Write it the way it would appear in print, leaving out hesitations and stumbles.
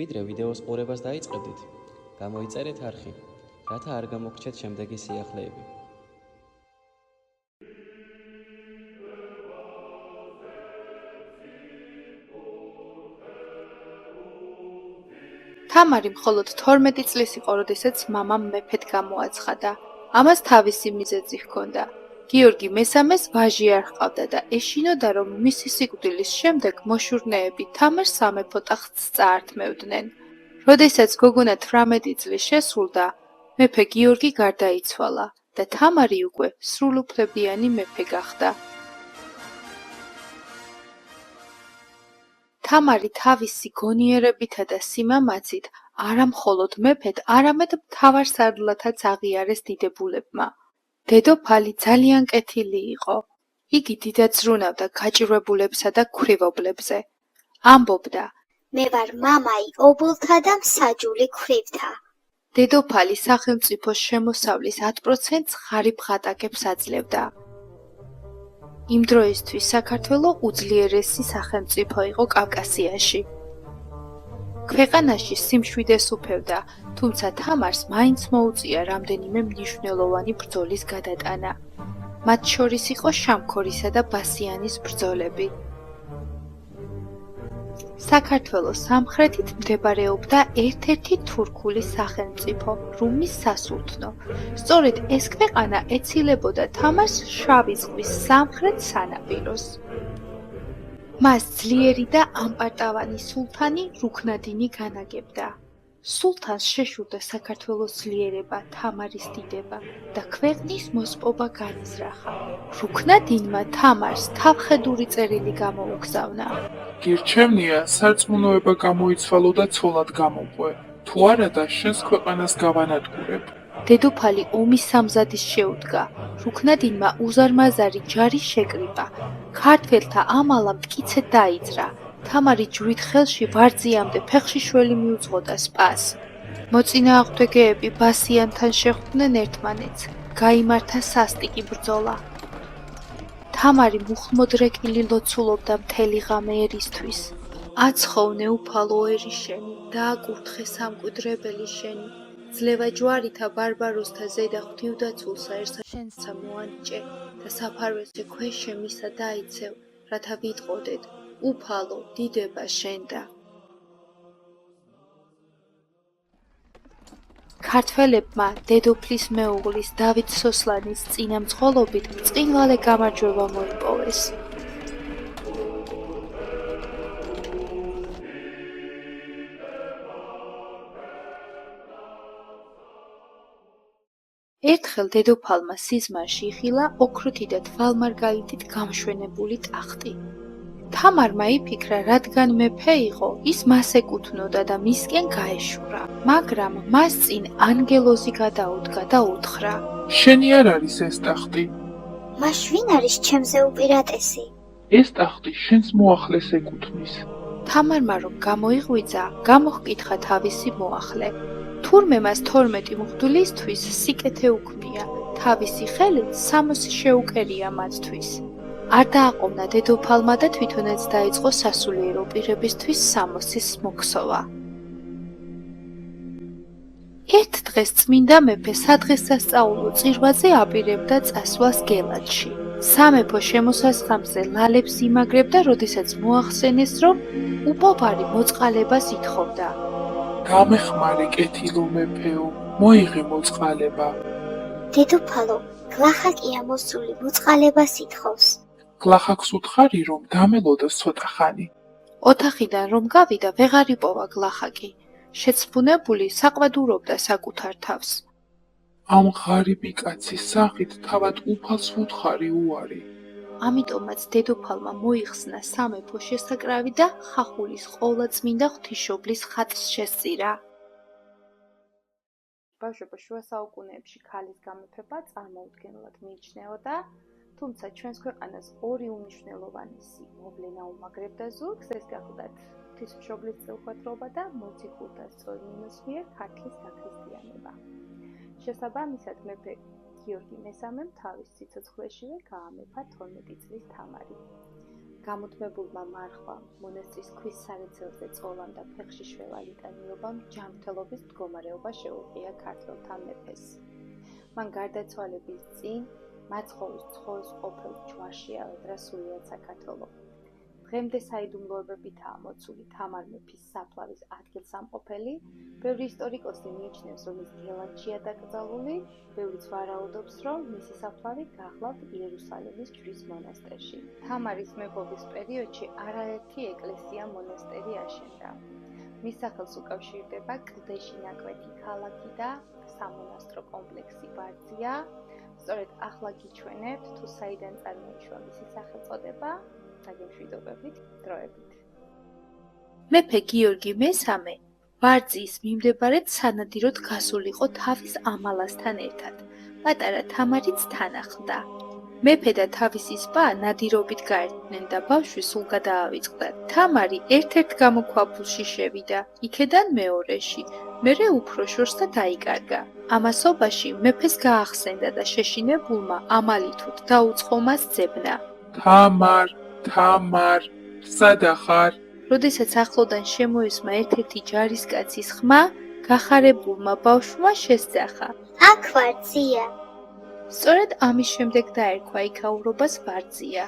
ვიდრე ვიდეოს ყურებას დაიწყებდით, გამოიწერეთ არხი, რათა არ გამოგრჩეთ შემდეგი სიახლეები. თამარი მხოლოდ 12 წლის იყო, როდესაც მამამ მეფედ გამოაცხადა. ამას თავისი მიზეზი ჰქონდა. გიორგი მესამეს ვაჟი არ ჰყავდა და ეშინოდა, რომ მისი სიკვდილის შემდეგ მოშურნეები თამარს სამეფო ტახტს წაართმევდნენ. როდესაც გოგონა 18 წლის შესრულდა, მეფე გიორგი გარდაიცვალა და თამარი უკვე სრულუფლებიანი მეფე გახდა. თამარი თავისი გონიერებითა და სიმამაცით არა მხოლოდ მეფედ, არამედ მთავარსარდლათაც აღიარეს დიდებულებმა. დედოფალი ძალიან კეთილი იყო. იგი დიდად ზრუნავდა გაჭირვებულებსა და ქვრივობლებზე. ამბობდა: მე ვარ მამაი ობოლთა და მსაჯული ქვრივთა. დედოფალი სახელმწიფოს შემოსავლის 10%-ს ღარიბ ღატაკებს აძლევდა. იმ დროისთვის საქართველო უძლიერესი სახელმწიფო იყო კავკასიაში. ქვეყანაში სიმშვიდეს უფევდა, თუმცა თამარს მაინც მოუწია რამდენიმე მნიშვნელოვანი ბრძოლის გადატანა. მათ შორის იყო შამქორისა და ბასიანის ბრძოლები. საქართველოს სამხრეთით მდებარეობდა ერთ-ერთი თურქული სახელმწიფო, რუმის სასულთნო. სწორედ ეს ქვეყანა ეცილებოდა თამარს შავი ზღვის სამხრეთ სანაპიროს. მას ძლიერი და ამპარტავანი სულთანი რუქნადინი განაგებდა. სულთანს შეშურდა საქართველოს ძლიერება, თამარის დიდება და ქვეყნის მოსპობა განიზრახა. რუქნადინმა თამარს თავხედური წერილი გამოუგზავნა. გირჩევნია, სარწმუნოება გამოიცვალო და ცოლად გამოყვე. თუ არადა, შენს ქვეყანას გავანადგურებ. დედოფალი ომის სამზადის შეუდგა. რუქნადინმა უზარმაზარი ჯარი შეკრიბა. ქართველთა ამალა მტკიცედ დაიძრა. თამარი ჯვრით ხელში ვარძიამდე ფეხში შველი მიუძღოდა სპას. მოწინააღმდეგეები ბასიანთან შეხვდნენ ერთმანეთს. გაიმართა სასტიკი ბრძოლა. თამარი მუხლმოდრეკილი ლოცულობდა მთელი ღამე ერისთვის. აცხოვნე უფალო ერი შენი, დააკურთხე სამკვიდრებელი შენი. ძლევა ჯვარითა ბარბაროსთა ზედა ღვთივდაცულსა ერთსა შენსა მოანიჭე და საფარველზე ქვეშ შემისა დაიცევ, რათა ვიტყოდეთ, უფალო დიდება შენდა. ქართველებმა დედოფლის მეუღლის დავით სოსლანის წინამძღოლობით ბრწყინვალე გამარჯვება მოიპოვეს. ერთხელ დედოფალმა სიზმარში იხილა ოქროთი და თვალმარგალიტით გამშვენებული ტახტი. თამარმა იფიქრა, რადგან მეფე იყო, ის მას ეკუთვნოდა და მისკენ გაეშურა, მაგრამ მას წინ ანგელოზი გადაუდგა და უთხრა: შენი არ არის ეს ტახტი. მას ვინ არის ჩემზე უპირატესი? ეს ტახტი შენს მოახლეს ეკუთვნის. თამარმა რომ გამოიღვიძა, გამოჰკითხა თავისი მოახლე. თურმე მას 12 მღვდლისთვის სიკეთე უქმნია, თავისი ხელით 60 შეუკერია მათთვის. არ დააყოვნა დედოფალმა და თვითონაც დაიწყო სასულიერო პირებისთვის 60-ის მოქსოვა. ერთ დღეს წმინდა მეფე სადღესასწაულო წირვაზე აპირებდა წასვლას გელათში. სამეფო შემოსასხამზე ლალებს იმაგრებდა, როდესაც მოახსენეს, რომ უპოვარი მოწყალებას ითხოვდა. გამეხმარე კეთილო მეფეო, მოიღე მოწყალება. დედოფალო, გლახაკია მოსული მოწყალებას ითხოვს. გლახაკს უთხარი, რომ დამელოდოს ცოტა ხანი. ოთახიდან რომ გავიდა, ვეღარ იპოვა გლახაკი. შეცფუნებული საყვედურობდა საკუთარ თავს. ამ ღარიბი კაცის სახით თავად უფალს ვუთხარი უარი. ამიტომაც დედოფალმა მოიხსნა სამეფო შესაკრავი და ხახულის ყოვლადწმინდა ღვთისმშობლის ხატს შესწირა. ბავშვებო, შუა საუკუნეებში ქალის გამეფება წარმოუდგენლად მიიჩნეოდა, თუმცა ჩვენს ქვეყანას ორი უმნიშვნელოვანესი მოვლენა უმაგრებდა ზურგს, ეს გახლდათ ღვთისმშობლის წილხვედრობა და მოციქულთა სწორი ნინოს მიერ ქართლის გაქრისტიანება. შესაბამისად, მეფე გიორგი მესამემ თავის სიცოცხლეშივე გაამეფა 12 წლის თამარი. გამუდმებულმა მარხვამ, მონასტრის ქვის სარეცელზე წოლამ და ფეხში შველა ლიტანიობამ ჯანმრთელობის მდგომარეობა შეუღია ქართველთა მეფეს. მან გარდაცვალების წინ მაცხოვრის ცხოს ყოფილ ჯვარში ავედრა სულიად საქართველო. დღემდე საიდუმლოებებითაა მოცული თამარ მეფის საფლავის ადგილსამყოფელი, ბევრი ისტორიკოსი მიიჩნევს, რომ ის გელათშია დაკრძალული, ბევრიც ვარაუდობს, რომ მისი საფლავი გახლავთ იერუსალიმის ჯვრის მონასტერში. თამარის მეფობის პერიოდში არაერთი ეკლესია მონასტერი აშენდა. მის სახელს უკავშირდება კლდეში ნაკვეთი ქალაქი და სამონასტრო კომპლექსი ბარძია. სწორედ ახლა გიჩვენებთ, თუ საიდან წარმოიშვა მისი სახელწოდება, დაგემშვიდობებით დროებით. მეფე გიორგი მესამე ვარძიის მიმდებარედ სანადიროდ გასულიყო თავის ამალასთან ერთად. პატარა თამარიც თან ახლდა. მეფე და თავისი სპა ნადირობით გაერთნენ და ბავშვი სულ გადაავიწყდა. თამარი ერთ-ერთ გამოქვაბულში შევიდა, იქედან მეორეში, მერე უფრო შორს და დაიკარგა. ამასობაში მეფეს გაახსენდა და შეშინებულმა ამალითოდ დაუწყო მას ძებნა. თამარ, სადა ხარ? როდესაც ახლოდან შემოესმა ერთ-ერთი ჯარისკაცის ხმა, გახარებულმა ბავშვმა შესძახა. აქ ვარ ძია. სწორედ ამის შემდეგ დაერქვა იქაურობას ვარძია.